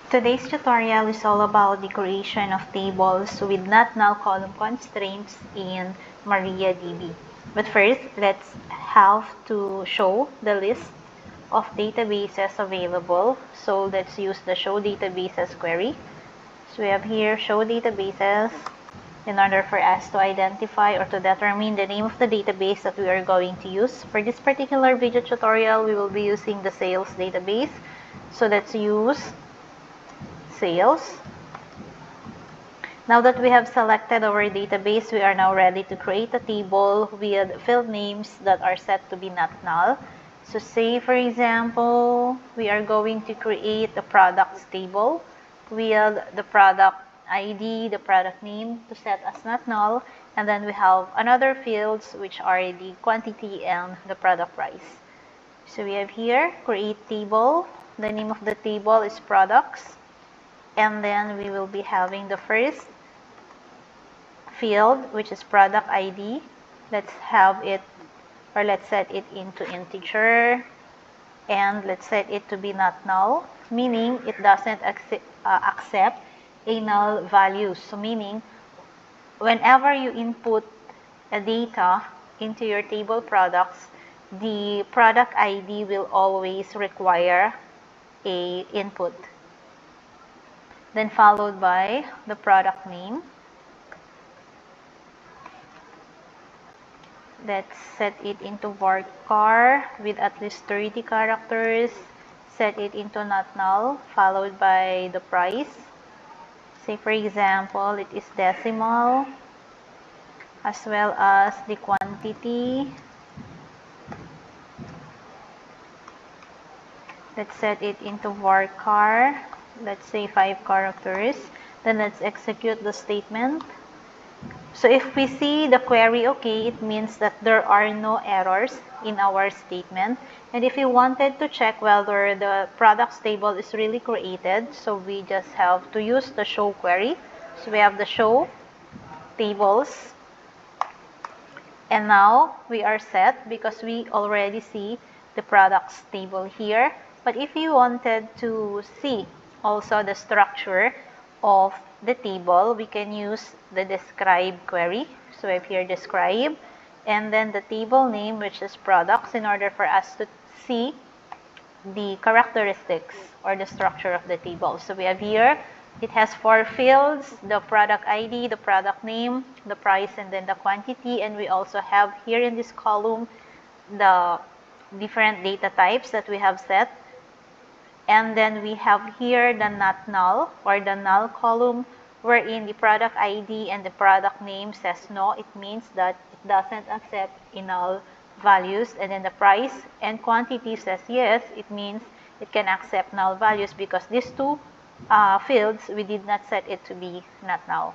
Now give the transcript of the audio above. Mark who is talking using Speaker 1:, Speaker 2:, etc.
Speaker 1: Today's tutorial is all about the creation of tables with not null column constraints in MariaDB. But first, let's have to show the list of databases available. So let's use the show databases query. So we have here show databases in order for us to identify or to determine the name of the database that we are going to use. For this particular video tutorial, we will be using the sales database. So let's use sales. Now that we have selected our database, we are now ready to create a table with field names that are set to be not null. So say for example, we are going to create a products table with the product ID, the product name to set as not null, and then we have another fields which are the quantity and the product price. So we have here create table. The name of the table is products. And then we will be having the first field, which is product ID. Let's have it, or let's set it into integer. And let's set it to be not null, meaning it doesn't accept a null value. So meaning, whenever you input a data into your table products, the product ID will always require a input. Then followed by the product name. Let's set it into varchar with at least 30 characters. Set it into not null, followed by the price. Say for example, it is decimal, as well as the quantity. Let's set it into varchar. Let's say 5 characters. Then let's execute the statement. So if we see the query okay, it means that there are no errors in our statement. And if you wanted to check whether the products table is really created, so we just have to use the show query. So we have the show tables. And now we are set because we already see the products table here. But if you wanted to see also the structure of the table, we can use the describe query. So we have here describe, and then the table name, which is products, in order for us to see the characteristics or the structure of the table. So we have here, it has 4 fields: the product ID, the product name, the price, and then the quantity. And we also have here in this column the different data types that we have set. And then we have here the not null or the null column, wherein the product ID and the product name says no. It means that it doesn't accept null values. And then the price and quantity says yes. It means it can accept null values because these two fields, we did not set it to be not null.